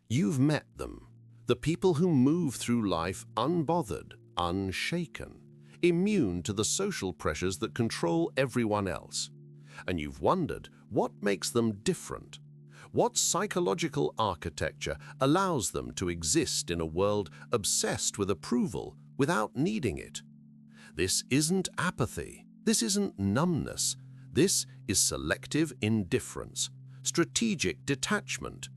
You've met them, the people who move through life unbothered, unshaken, immune to the social pressures that control everyone else. And you've wondered what makes them different. What psychological architecture allows them to exist in a world obsessed with approval without needing it? This isn't apathy. This isn't numbness. This is selective indifference, strategic detachment,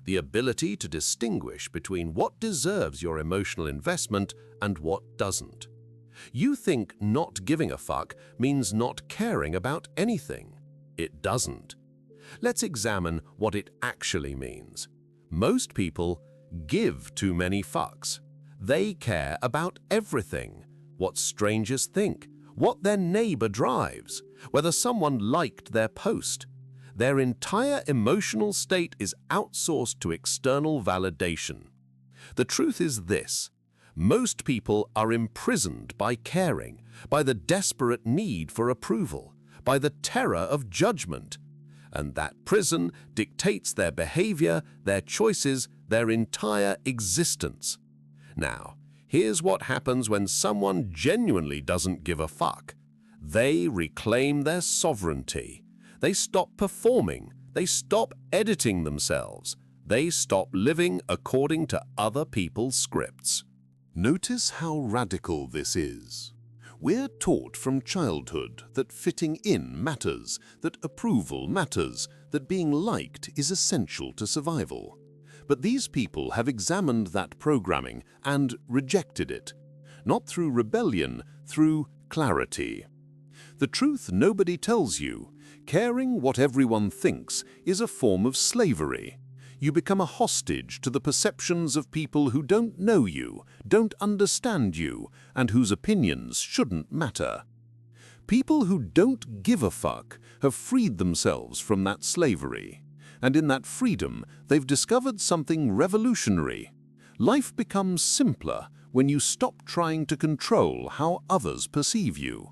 the ability to distinguish between what deserves your emotional investment and what doesn't. You think not giving a fuck means not caring about anything. It doesn't. Let's examine what it actually means. Most people give too many fucks. They care about everything: what strangers think, what their neighbor drives, whether someone liked their post. Their entire emotional state is outsourced to external validation. The truth is this: most people are imprisoned by caring, by the desperate need for approval, by the terror of judgment. And that prison dictates their behavior, their choices, their entire existence. Now, here's what happens when someone genuinely doesn't give a fuck. They reclaim their sovereignty. They stop performing. They stop editing themselves. They stop living according to other people's scripts. Notice how radical this is. We're taught from childhood that fitting in matters, that approval matters, that being liked is essential to survival. But these people have examined that programming and rejected it, not through rebellion, through clarity. The truth nobody tells you: caring what everyone thinks is a form of slavery. You become a hostage to the perceptions of people who don't know you, don't understand you, and whose opinions shouldn't matter. People who don't give a fuck have freed themselves from that slavery. And in that freedom, they've discovered something revolutionary. Life becomes simpler when you stop trying to control how others perceive you.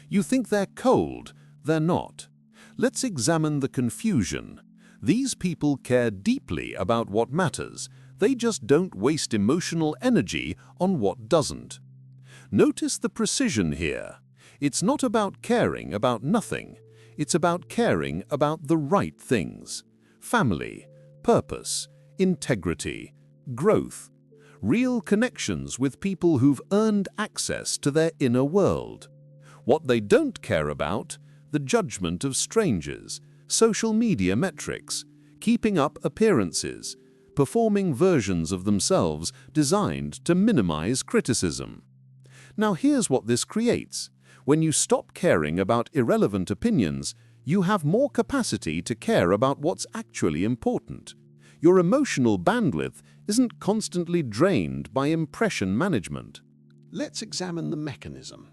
You think they're cold, they're not. Let's examine the confusion. These people care deeply about what matters. They just don't waste emotional energy on what doesn't. Notice the precision here. It's not about caring about nothing. It's about caring about the right things: family, purpose, integrity, growth, real connections with people who've earned access to their inner world. What they don't care about: the judgment of strangers, social media metrics, keeping up appearances, performing versions of themselves designed to minimize criticism. Now here's what this creates. When you stop caring about irrelevant opinions, you have more capacity to care about what's actually important. Your emotional bandwidth isn't constantly drained by impression management. Let's examine the mechanism.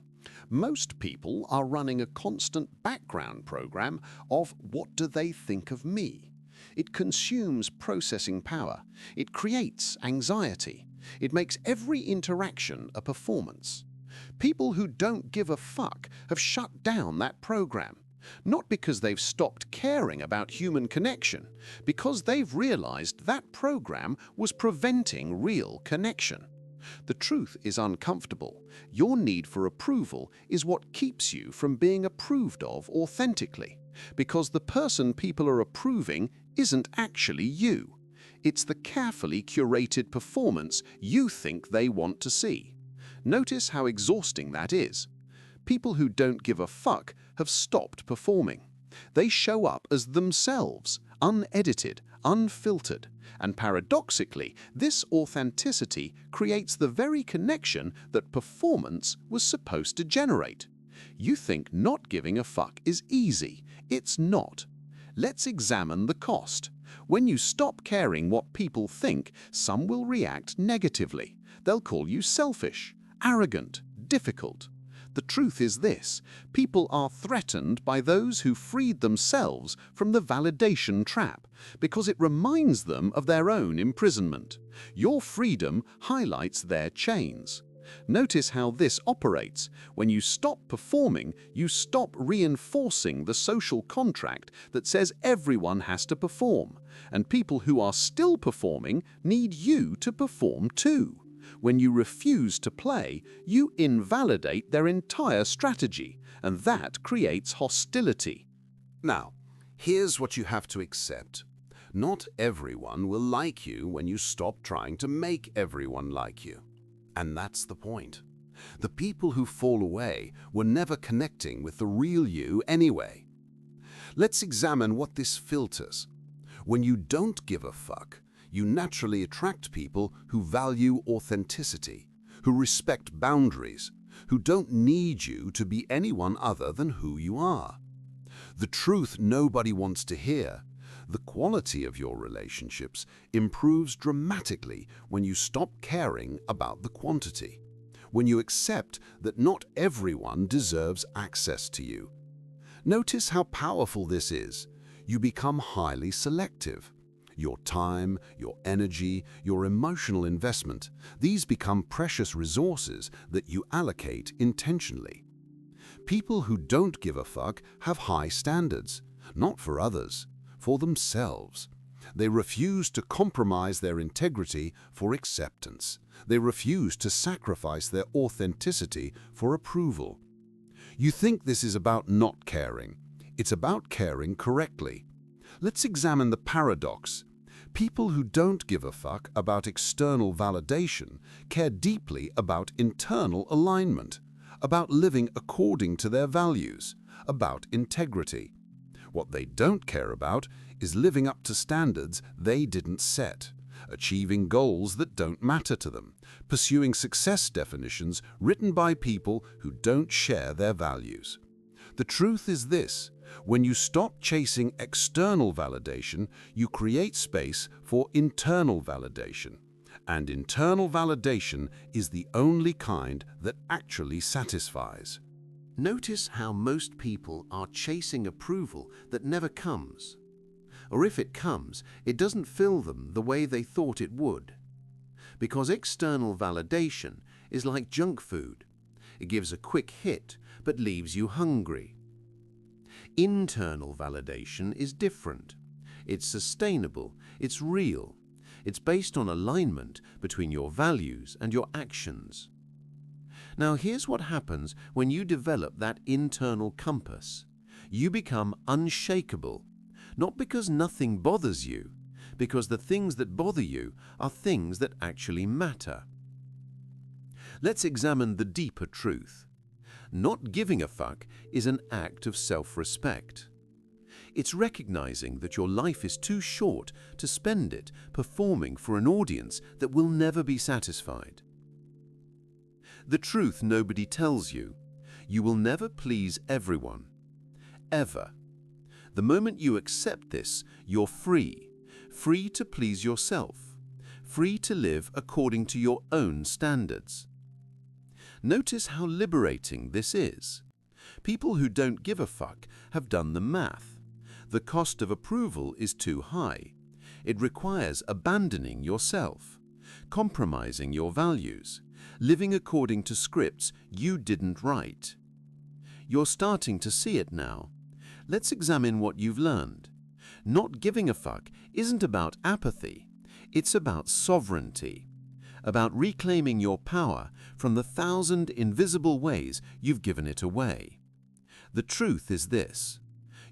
Most people are running a constant background program of "what do they think of me?" It consumes processing power. It creates anxiety. It makes every interaction a performance. People who don't give a fuck have shut down that program. Not because they've stopped caring about human connection, because they've realized that program was preventing real connection. The truth is uncomfortable. Your need for approval is what keeps you from being approved of authentically, because the person people are approving isn't actually you. It's the carefully curated performance you think they want to see. Notice how exhausting that is. People who don't give a fuck have stopped performing. They show up as themselves, unedited, unfiltered, and paradoxically, this authenticity creates the very connection that performance was supposed to generate. You think not giving a fuck is easy. It's not. Let's examine the cost. When you stop caring what people think, some will react negatively. They'll call you selfish, arrogant, difficult. The truth is this: people are threatened by those who freed themselves from the validation trap, because it reminds them of their own imprisonment. Your freedom highlights their chains. Notice how this operates. When you stop performing, you stop reinforcing the social contract that says everyone has to perform, and people who are still performing need you to perform too. When you refuse to play, you invalidate their entire strategy, and that creates hostility. Now, here's what you have to accept. Not everyone will like you when you stop trying to make everyone like you. And that's the point. The people who fall away were never connecting with the real you anyway. Let's examine what this filters. When you don't give a fuck, you naturally attract people who value authenticity, who respect boundaries, who don't need you to be anyone other than who you are. The truth nobody wants to hear: the quality of your relationships improves dramatically when you stop caring about the quantity, when you accept that not everyone deserves access to you. Notice how powerful this is. You become highly selective. Your time, your energy, your emotional investment, these become precious resources that you allocate intentionally. People who don't give a fuck have high standards, not for others, for themselves. They refuse to compromise their integrity for acceptance. They refuse to sacrifice their authenticity for approval. You think this is about not caring. It's about caring correctly. Let's examine the paradox. People who don't give a fuck about external validation care deeply about internal alignment, about living according to their values, about integrity. What they don't care about is living up to standards they didn't set, achieving goals that don't matter to them, pursuing success definitions written by people who don't share their values. The truth is this: when you stop chasing external validation, you create space for internal validation. And internal validation is the only kind that actually satisfies. Notice how most people are chasing approval that never comes. Or if it comes, it doesn't fill them the way they thought it would. Because external validation is like junk food. It gives a quick hit, but leaves you hungry. Internal validation is different. It's sustainable, it's real. It's based on alignment between your values and your actions. Now here's what happens when you develop that internal compass. You become unshakable, not because nothing bothers you, because the things that bother you are things that actually matter. Let's examine the deeper truth. Not giving a fuck is an act of self-respect. It's recognizing that your life is too short to spend it performing for an audience that will never be satisfied. The truth nobody tells you: you will never please everyone. Ever. The moment you accept this, you're free. Free to please yourself. Free to live according to your own standards. Notice how liberating this is. People who don't give a fuck have done the math. The cost of approval is too high. It requires abandoning yourself, compromising your values, living according to scripts you didn't write. You're starting to see it now. Let's examine what you've learned. Not giving a fuck isn't about apathy. It's about sovereignty, about reclaiming your power from the 1,000 invisible ways you've given it away. The truth is this: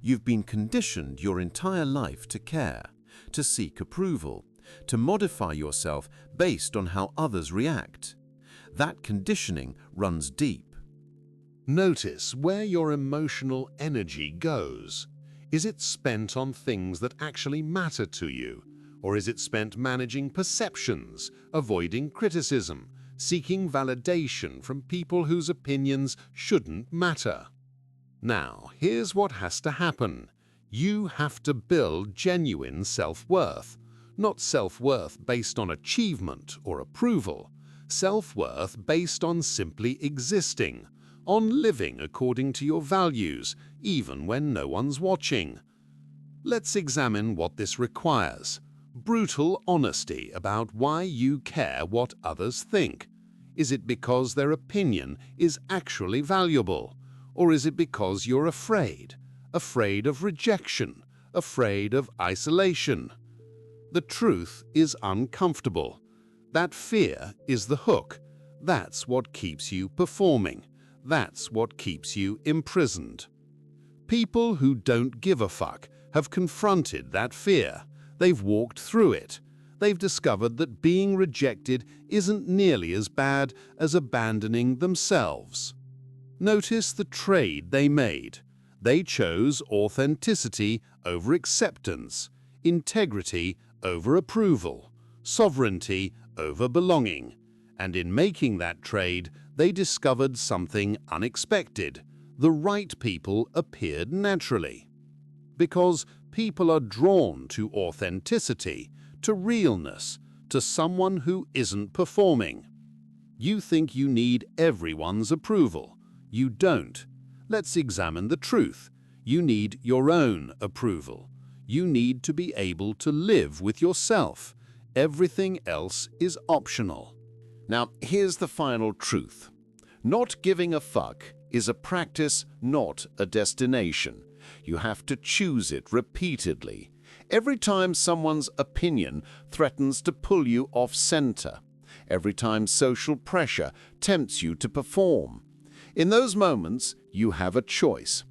you've been conditioned your entire life to care, to seek approval, to modify yourself based on how others react. That conditioning runs deep. Notice where your emotional energy goes. Is it spent on things that actually matter to you? Or is it spent managing perceptions, avoiding criticism, seeking validation from people whose opinions shouldn't matter? Now, here's what has to happen. You have to build genuine self-worth. Not self-worth based on achievement or approval. Self-worth based on simply existing, on living according to your values, even when no one's watching. Let's examine what this requires. Brutal honesty about why you care what others think. Is it because their opinion is actually valuable? Or is it because you're afraid? Afraid of rejection? Afraid of isolation? The truth is uncomfortable. That fear is the hook. That's what keeps you performing. That's what keeps you imprisoned. People who don't give a fuck have confronted that fear. They've walked through it. They've discovered that being rejected isn't nearly as bad as abandoning themselves. Notice the trade they made. They chose authenticity over acceptance, integrity over approval, sovereignty over belonging. And in making that trade, they discovered something unexpected. The right people appeared naturally. Because people are drawn to authenticity, to realness, to someone who isn't performing. You think you need everyone's approval. You don't. Let's examine the truth. You need your own approval. You need to be able to live with yourself. Everything else is optional. Now, here's the final truth. Not giving a fuck is a practice, not a destination. You have to choose it repeatedly. Every time someone's opinion threatens to pull you off center. Every time social pressure tempts you to perform. In those moments, you have a choice.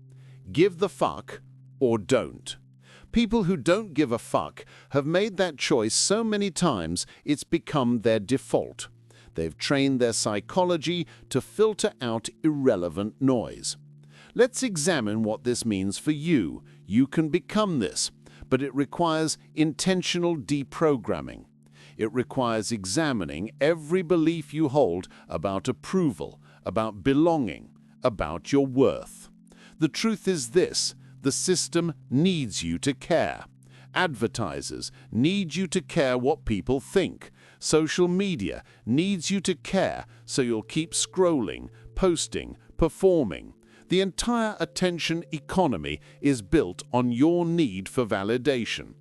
Give the fuck or don't. People who don't give a fuck have made that choice so many times it's become their default. They've trained their psychology to filter out irrelevant noise. Let's examine what this means for you. You can become this, but it requires intentional deprogramming. It requires examining every belief you hold about approval, about belonging, about your worth. The truth is this: the system needs you to care. Advertisers need you to care what people think. Social media needs you to care, so you'll keep scrolling, posting, performing. The entire attention economy is built on your need for validation.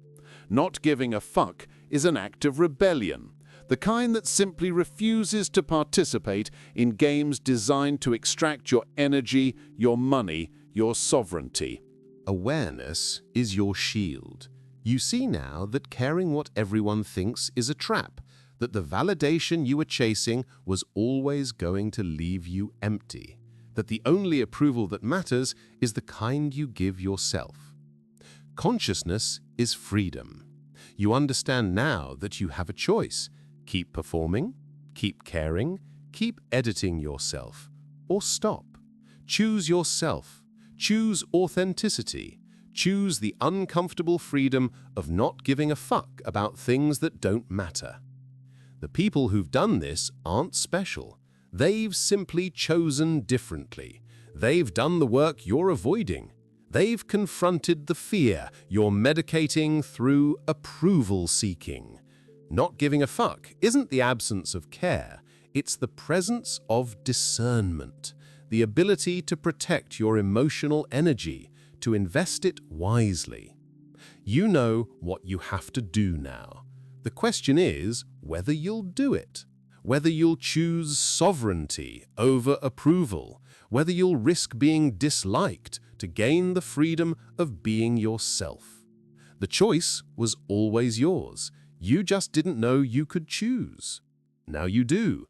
Not giving a fuck is an act of rebellion, the kind that simply refuses to participate in games designed to extract your energy, your money, your sovereignty. Awareness is your shield. You see now that caring what everyone thinks is a trap, that the validation you were chasing was always going to leave you empty, that the only approval that matters is the kind you give yourself. Consciousness is freedom. You understand now that you have a choice. Keep performing, keep caring, keep editing yourself, or stop. Choose yourself. Choose authenticity. Choose the uncomfortable freedom of not giving a fuck about things that don't matter. The people who've done this aren't special. They've simply chosen differently. They've done the work you're avoiding. They've confronted the fear you're medicating through approval seeking. Not giving a fuck isn't the absence of care. It's the presence of discernment, the ability to protect your emotional energy, to invest it wisely. You know what you have to do now. The question is whether you'll do it, whether you'll choose sovereignty over approval, whether you'll risk being disliked to gain the freedom of being yourself. The choice was always yours. You just didn't know you could choose. Now you do.